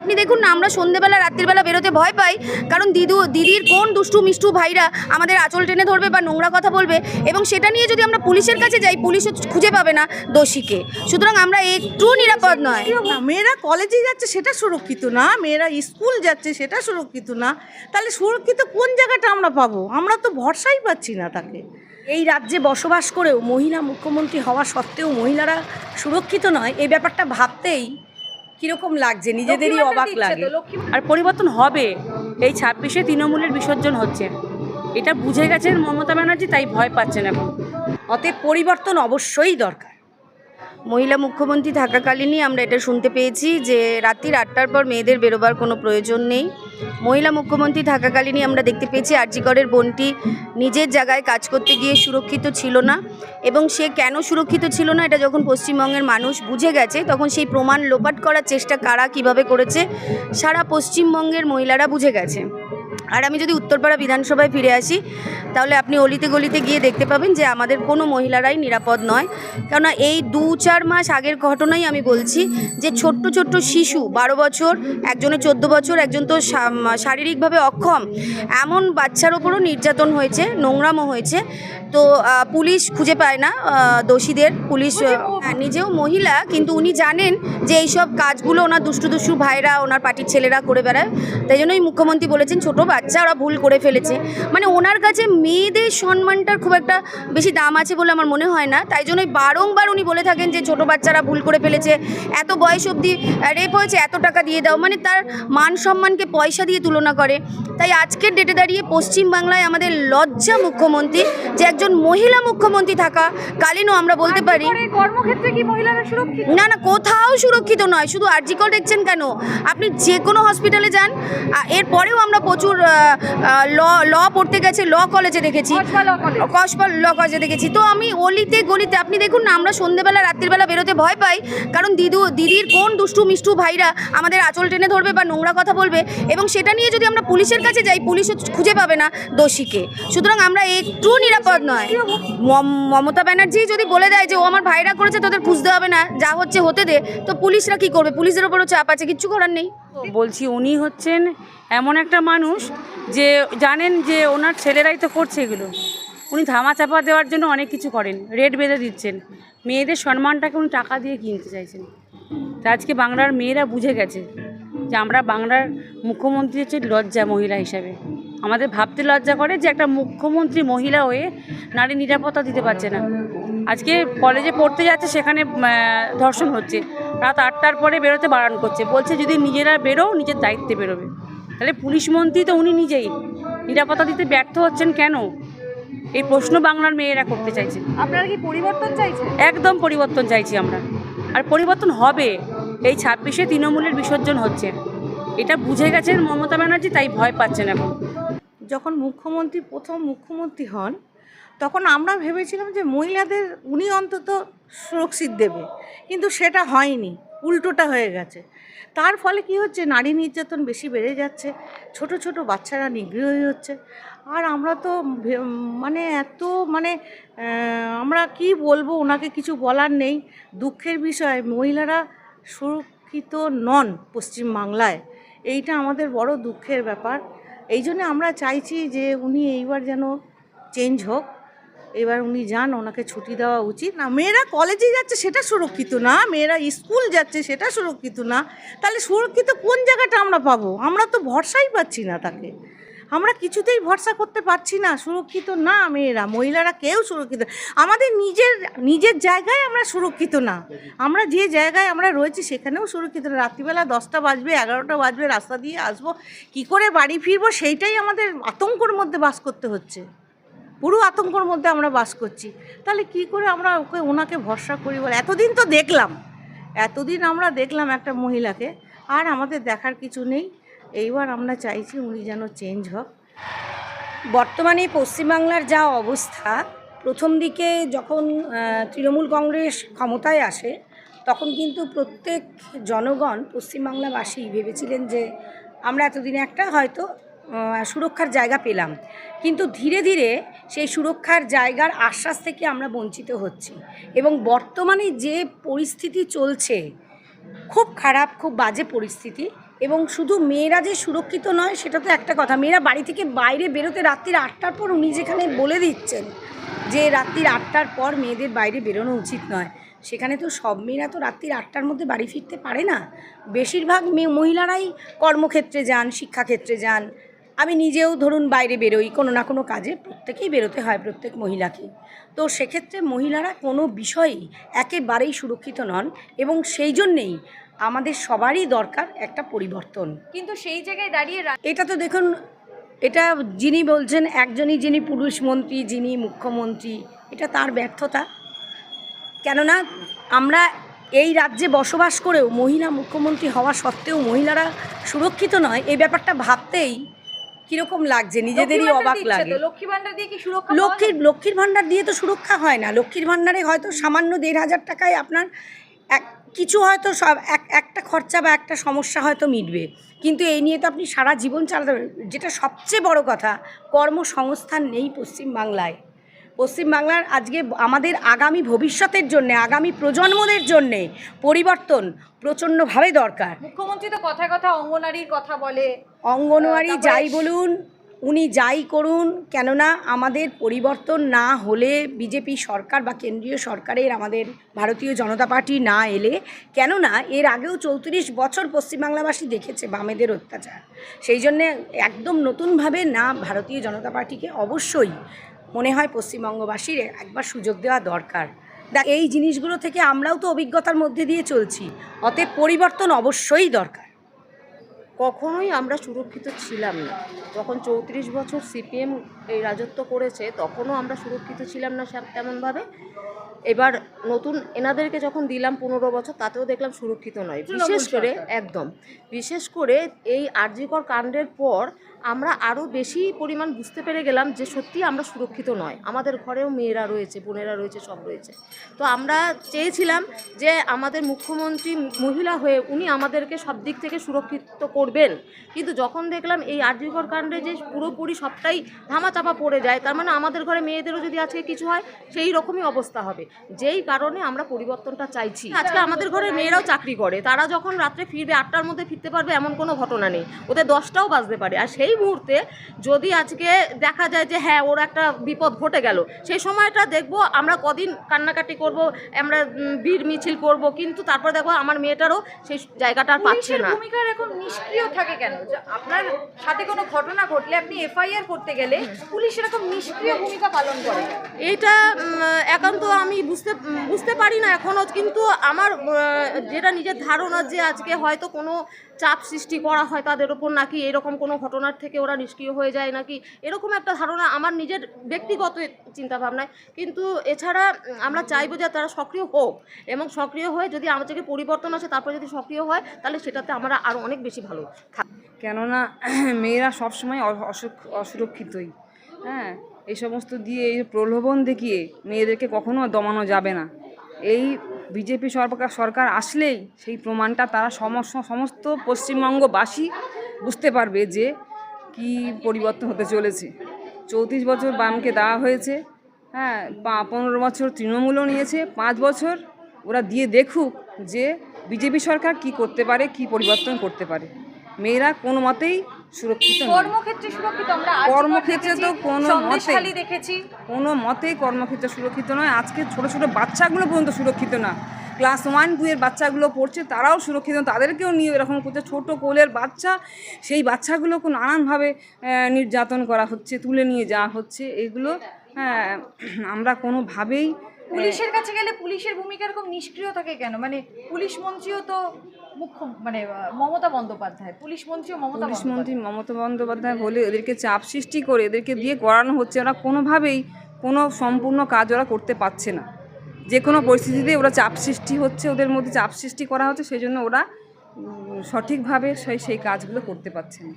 আপনি দেখুন না, আমরা সন্ধ্যেবেলা রাত্রিবেলা বেরোতে ভয় পাই, কারণ দিদির কোন দুষ্টু মিষ্টু ভাইরা আমাদের আঁচল টেনে ধরবে বা নোংরা কথা বলবে, এবং সেটা নিয়ে যদি আমরা পুলিশের কাছে যাই পুলিশও খুঁজে পাবে না দোষীকে। সুতরাং আমরা একটু নিরাপদ নয়। মেয়েরা কলেজে যাচ্ছে সেটা সুরক্ষিত না, মেয়েরা স্কুল যাচ্ছে সেটা সুরক্ষিত না, তাহলে সুরক্ষিত কোন জায়গাটা আমরা পাবো? আমরা তো ভরসাই পাচ্ছি না তাকে। এই রাজ্যে বসবাস করেও মহিলা মুখ্যমন্ত্রী হওয়া সত্ত্বেও মহিলারা সুরক্ষিত নয়, এই ব্যাপারটা ভাবতেই কীরকম লাগছে, নিজেদেরই অবাক লাগে। আর পরিবর্তন হবে। এই 26-এ তৃণমূলের বিসর্জন হচ্ছে, এটা বুঝে গেছেন মমতা ব্যানার্জি, তাই ভয় পাচ্ছেন এখন। অতএব পরিবর্তন অবশ্যই দরকার। মহিলা মুখ্যমন্ত্রী থাকাকালীনই আমরা এটা শুনতে পেয়েছি যে রাত্রির 8টার পর মেয়েদের বেরোবার কোনো প্রয়োজন নেই। মহিলা মুখ্যমন্ত্রী থাকাকালীনই আমরা দেখতে পেয়েছি আর.জি. করের বোনটি নিজের জায়গায় কাজ করতে গিয়ে সুরক্ষিত ছিল না, এবং সে কেন সুরক্ষিত ছিল না এটা যখন পশ্চিমবঙ্গের মানুষ বুঝে গেছে, তখন সেই প্রমাণ লোপাট করার চেষ্টা কারা কিভাবে করেছে সারা পশ্চিমবঙ্গের মহিলারা বুঝে গেছে। আর আমি যদি উত্তরপাড়া বিধানসভায় ফিরে আসি, তাহলে আপনি অলিতে গলিতে গিয়ে দেখতে পাবেন যে আমাদের কোনো মহিলারাই নিরাপদ নয়। কেননা এই 2-4 মাস আগের ঘটনাই আমি বলছি যে ছোট্ট ছোট্ট শিশু 12 বছর, একজনের 14 বছর, একজন তো শারীরিকভাবে অক্ষম, এমন বাচ্চার ওপরও নির্যাতন হয়েছে, নোংরামো হয়েছে। তো পুলিশ খুঁজে পায় না দোষীদের। পুলিশ নিজেও মহিলা, কিন্তু উনি জানেন যে এইসব কাজগুলো ওনার দুষ্টু ভাইরা, ওনার পার্টির ছেলেরা করে বেড়ায়। তাই জন্যই মুখ্যমন্ত্রী বলেছেন ছোটো বাচ্চা, ওরা ভুল করে ফেলেছে। মানে ওনার কাছে মেয়েদের সম্মানটার খুব একটা বেশি দাম আছে বলে আমার মনে হয় না। তাই জন্যই বারংবার উনি বলে থাকেন যে ছোটো বাচ্চারা ভুল করে ফেলেছে, এত বয়স অবধি রেপ হয়েছে, এত টাকা দিয়ে দাও। মানে তার মান সম্মানকে পয়সা দিয়ে তুলনা করে। তাই আজকের ডেটে দাঁড়িয়ে পশ্চিমবাংলায় আমাদের লজ্জা মুখ্যমন্ত্রী যে একজন মহিলা মুখ্যমন্ত্রী থাকা কালীনও আমরা বলতে পারি কর্মক্ষেত্রে কি মহিলারা সুরক্ষিত? না, কোথাও সুরক্ষিত নয়। শুধু আর.জি. কর দেখছেন কেন, আপনি যে কোনো হসপিটালে যান। এরপরেও আমরা প্রচুর ল পড়তে গেছে ল কলেজে দেখেছি, কসবা ল কলেজে দেখেছি। তো আমি অলিতে গলিতে আপনি দেখুন না, আমরা সন্ধ্যেবেলা রাত্রিবেলা বেরোতে ভয় পাই, কারণ দিদির কোন দুষ্টু মিষ্টু ভাইরা আমাদের আঁচল টেনে ধরবে বা নোংরা কথা বলবে, এবং সেটা নিয়ে যদি আমরা পুলিশের কাছে যাই পুলিশও খুঁজে পাবে না দোষীকে। সুতরাং আমরা একটু নিরাপদ নয়। মমতা ব্যানার্জি যদি বলে দেয় যে ও আমার ভাইরা করেছে, তোদের খুঁজতে হবে না, যা হচ্ছে হতে দে, তো পুলিশরা কি করবে? পুলিশের ওপরও চাপ আছে, কিচ্ছু করার নেই। বলছি উনি হচ্ছেন এমন একটা মানুষ যে জানেন যে ওনার ছেলেরাই তো করছে এগুলো। উনি ধামাচাপা দেওয়ার জন্য অনেক কিছু করেন, রেট বেঁধে দিচ্ছেন, মেয়েদের সম্মানটাকে উনি টাকা দিয়ে কিনতে চাইছেন। তা আজকে বাংলার মেয়েরা বুঝে গেছে যে আমরা বাংলার মুখ্যমন্ত্রী হচ্ছে লজ্জা মহিলা হিসাবে। আমাদের ভাবতে লজ্জা করে যে একটা মুখ্যমন্ত্রী মহিলা হয়ে নারী নিরাপত্তা দিতে পারছে না। আজকে কলেজে পড়তে যাচ্ছে, সেখানে ধর্ষণ হচ্ছে, রাত 8টার পরে বেরোতে বারণ করছে, বলছে যদি নিজেরা বেরো নিজের দায়িত্বে বেরোবে। তাহলে পুলিশ মন্ত্রী তো উনি নিজেই নিরাপত্তা দিতে ব্যর্থ হচ্ছেন কেন? এই প্রশ্ন বাংলার মেয়েরা করতে চাইছে। আপনারা কি পরিবর্তন চাইছেন? একদম পরিবর্তন চাইছি আমরা, আর পরিবর্তন হবে। এই 26-এ তৃণমূলের বিসর্জন হচ্ছে, এটা বুঝে গেছেন মমতা ব্যানার্জি, তাই ভয় পাচ্ছেন এখন। যখন প্রথম মুখ্যমন্ত্রী হন, তখন আমরা ভেবেছিলাম যে মহিলাদের উনি অন্তত সুরক্ষিত দেবে, কিন্তু সেটা হয়নি, উল্টোটা হয়ে গেছে। তার ফলে কি হচ্ছে, নারী নির্যাতন বেশি বেড়ে যাচ্ছে, ছোট ছোট বাচ্চারা নিগৃহ হয়ে হচ্ছে। আর আমরা তো আমরা কি বলবো, ওনাকে কিছু বলার নেই। দুঃখের বিষয়, মহিলারা সুরক্ষিত নন পশ্চিমবাংলায়, এইটা আমাদের বড় দুঃখের ব্যাপার। এই জন্য আমরা চাইছি যে উনি এইবার যেন চেঞ্জ হোক, এবার উনি যান, ওনাকে ছুটি দেওয়া উচিত না। মেয়েরা কলেজে যাচ্ছে সেটা সুরক্ষিত না, মেয়েরা স্কুল যাচ্ছে সেটা সুরক্ষিত না, তাহলে সুরক্ষিত কোন জায়গাটা আমরা পাবো? আমরা তো ভরসাই পাচ্ছি না তাকে, আমরা কিছুতেই ভরসা করতে পারছি না। সুরক্ষিত না মহিলারা কেউ সুরক্ষিত। আমাদের নিজের জায়গায় আমরা সুরক্ষিত না, আমরা যে জায়গায় আমরা রয়েছি সেখানেও সুরক্ষিত না। রাত্রিবেলা 10টা বাজবে, 11টা বাজবে, রাস্তা দিয়ে আসবো, কি করে বাড়ি ফিরবো, সেইটাই আমাদের আতঙ্কর মধ্যে বাস করতে হচ্ছে। পুরো আতঙ্কর মধ্যে আমরা বাস করছি। তাহলে কি করে আমরা ওনাকে ভরসা করি বলে? এতদিন আমরা দেখলাম একটা মহিলাকে, আর আমাদের দেখার কিছু নেই। এইবার আমরা চাইছি উনি যেন চেঞ্জ হোক। বর্তমানে পশ্চিমবাংলার যা অবস্থা, প্রথম দিকে যখন তৃণমূল কংগ্রেস ক্ষমতায় আসে, তখন কিন্তু প্রত্যেক জনগণ পশ্চিমবাংলাবাসী ভেবেছিলেন যে আমরা এতদিনে একটা হয়তো সুরক্ষার জায়গা পেলাম, কিন্তু ধীরে ধীরে সেই সুরক্ষার জায়গার আশ্বাস থেকে আমরা বঞ্চিত হচ্ছি। এবং বর্তমানে যে পরিস্থিতি চলছে, খুব খারাপ, খুব বাজে পরিস্থিতি, এবং শুধু মেয়েরা যে সুরক্ষিত নয় সেটা তো একটা কথা, মেয়েরা বাড়ি থেকে বাইরে বেরোতে রাত্রির 8টার পর উনি যেখানে বলে দিচ্ছেন যে রাত্রির 8টার পর মেয়েদের বাইরে বেরোনো উচিত নয়, সেখানে তো সব মেয়েরা তো রাত্রির 8টার মধ্যে বাড়ি ফিরতে পারে না। বেশিরভাগ মহিলারাই কর্মক্ষেত্রে যান, শিক্ষাক্ষেত্রে যান। আমি নিজেও ধরুন বাইরে বেরোই কোনো না কোনো কাজে, প্রত্যেকেই বেরোতে হয় প্রত্যেক মহিলাকে। তো সেক্ষেত্রে মহিলারা কোনো বিষয়েই একেবারেই সুরক্ষিত নন এবং সেই জন্যেই আমাদের সবারই দরকার একটা পরিবর্তন। কিন্তু সেই জায়গায় দাঁড়িয়ে এটা তো দেখুন, এটা যিনি বলছেন একজনই, যিনি পুরুষ মন্ত্রী, যিনি মুখ্যমন্ত্রী, এটা তার ব্যর্থতা। কেননা আমরা এই রাজ্যে বসবাস করেও মহিলা মুখ্যমন্ত্রী হওয়া সত্ত্বেও মহিলারা সুরক্ষিত নয়, এই ব্যাপারটা ভাবতেই কীরকম লাগছে, নিজেদেরই অবাক লাগে। লক্ষ্মী ভান্ডার দিয়ে কি সুরক্ষা পাওয়া যায়? লক্ষ্মীর ভাণ্ডার দিয়ে তো সুরক্ষা হয় না। লক্ষ্মীর ভাণ্ডারে হয়তো সামান্য 1,500 টাকায় আপনার কিছু হয়তো সব একটা খরচা বা একটা সমস্যা হয়তো মিটবে, কিন্তু এই নিয়ে তো আপনি সারা জীবন চালাতে পারবেন। যেটা সবচেয়ে বড় কথা, কর্মসংস্থান নেই পশ্চিমবাংলায়। পশ্চিমবাংলার আজকে আমাদের আগামী ভবিষ্যতের জন্যে, আগামী প্রজন্মদের জন্যে পরিবর্তন প্রচণ্ডভাবে দরকার। মুখ্যমন্ত্রী তো কথায় কথা অঙ্গনারীর কথা বলে। অঙ্গনওয়াড়ি যাই বলুন, উনি যাই করুন, কেননা আমাদের পরিবর্তন না হলে, বিজেপি সরকার বা কেন্দ্রীয় সরকারের আমাদের ভারতীয় জনতা পার্টি না এলে, কেননা এর আগেও 34 বছর পশ্চিমবাংলাবাসী দেখেছে বামেদের অত্যাচার। সেই জন্যে একদম নতুনভাবে না, ভারতীয় জনতা পার্টিকে অবশ্যই মনে হয় পশ্চিমবঙ্গবাসীর একবার সুযোগ দেওয়া দরকার। এই জিনিসগুলো থেকে আমরাও তো অভিজ্ঞতার মধ্যে দিয়ে চলছি, অতএব পরিবর্তন অবশ্যই দরকার। কখনোই আমরা সুরক্ষিত ছিলাম না। যখন 34 বছর সিপিএম এই রাজত্ব করেছে তখনও আমরা সুরক্ষিত ছিলাম না তেমনভাবে। এবার নতুন এনাদেরকে যখন দিলাম 15 বছর, তাতেও দেখলাম সুরক্ষিত নয়। বিশেষ করে এই আরজিকর কাণ্ডের পর আমরা আরও বেশি পরিমাণ বুঝতে পেরে গেলাম যে সত্যি আমরা সুরক্ষিত নয়। আমাদের ঘরেও মেয়েরা রয়েছে, বোনেরা রয়েছে, সব রয়েছে। তো আমরা চেয়েছিলাম যে আমাদের মুখ্যমন্ত্রী মহিলা হয়ে উনি আমাদেরকে সব দিক থেকে সুরক্ষিত করবেন, কিন্তু যখন দেখলাম এই আরজিকর কাণ্ডে যে পুরোপুরি সবটাই ধামাচাপা পড়ে যায়, তার মানে আমাদের ঘরে মেয়েদেরও যদি আজকে কিছু হয় সেই রকমই অবস্থা হবে। যেই কারণে আমরা পরিবর্তনটা চাইছি। আজকে আমাদের ঘরে মেয়েরাও চাকরি করে, তারা যখন রাত্রে ফিরবে 8টার মধ্যে ফিরতে পারবে এমন কোনো ঘটনা নেই, ওদের 10টাও বাজতে পারে। আর সেই মুহূর্তে যদি আজকে দেখা যায় যে হ্যাঁ ওর একটা বিপদ ঘটে গেল, সেই সময়টা দেখবো আমরা কদিন কান্নাকাটি করব, আমরা বীর মিছিল করব, কিন্তু তারপর দেখবো আমার মেয়েটারও সেই জায়গাটা আর পাচ্ছে না। ভূমিকা এরকম নিষ্ক্রিয় থাকে কেন? আপনার সাথে কোনো ঘটনা ঘটলে আপনি এফআইআর করতে গেলে পুলিশ এরকম নিষ্ক্রিয় ভূমিকা পালন করে। এটা একান্ত আমি বুঝতে পারি না এখনও, কিন্তু আমার যেটা নিজের ধারণা যে আজকে হয়তো কোনো চাপ সৃষ্টি করা হয় তাদের ওপর, নাকি এরকম কোনো ঘটনার থেকে ওরা নিষ্ক্রিয় হয়ে যায়, নাকি এরকম একটা ধারণা আমার নিজের ব্যক্তিগত চিন্তাভাবনায়। কিন্তু এছাড়া আমরা চাইবো যে তারা সক্রিয় হোক, এবং সক্রিয় হয়ে যদি আমাদেরকে পরিবর্তন আসে তারপর যদি সক্রিয় হয় তাহলে সেটাতে আমরা আরও অনেক বেশি ভালো থাকবো। কেননা মেয়েরা সবসময় অসুরক্ষিতই। হ্যাঁ, এই সমস্ত দিয়ে, এই প্রলোভন দেখিয়ে মেয়েদেরকে কখনো দমানো যাবে না। এই বিজেপি সরকার আসলেই সেই প্রমাণটা তারা সমস্ত পশ্চিমবঙ্গবাসী বুঝতে পারবে যে কি পরিবর্তন হতে চলেছে। 34 বছর বামকে দেওয়া হয়েছে, হ্যাঁ 15 বছর তৃণমূলও নিয়েছে, 5 বছর ওরা দিয়ে দেখুক যে বিজেপি সরকার কি করতে পারে, কি পরিবর্তন করতে পারে। মেয়েরা কোনো মতেই সুরক্ষিত নয়। কর্মক্ষেত্রে সুরক্ষিত আমরা কর্মক্ষেত্রে তো দেখেছি কোনো মতেই কর্মক্ষেত্রে সুরক্ষিত নয়। আজকে ছোট ছোট বাচ্চাগুলো পর্যন্ত সুরক্ষিত না। ক্লাস 1-2 এর বাচ্চাগুলো পড়ছে, তারাও সুরক্ষিত, তাদেরকেও নিয়ে এরকম করছে। ছোট কোলের বাচ্চা, সেই বাচ্চাগুলোকে নানানভাবে নির্যাতন করা হচ্ছে, তুলে নিয়ে যাওয়া হচ্ছে। এগুলো আমরা কোনোভাবেই পুলিশের কাছে গেলে পুলিশের ভূমিকা এরকম নিষ্ক্রিয় থাকে কেন? মানে পুলিশ মন্ত্রীও তো মমতা বন্দ্যোপাধ্যায়, পুলিশ মন্ত্রী মমতা বন্দ্যোপাধ্যায় বলে এদেরকে চাপ সৃষ্টি করে এদেরকে দিয়ে করানো হচ্ছে। ওরা কোনোভাবেই কোনো সম্পূর্ণ কাজ ওরা করতে পারছে না। যে কোনো পরিস্থিতিতে ওরা চাপ সৃষ্টি হচ্ছে, ওদের মধ্যে চাপ সৃষ্টি করা হচ্ছে, সেই জন্য ওরা সঠিকভাবে সেই কাজগুলো করতে পারছে না।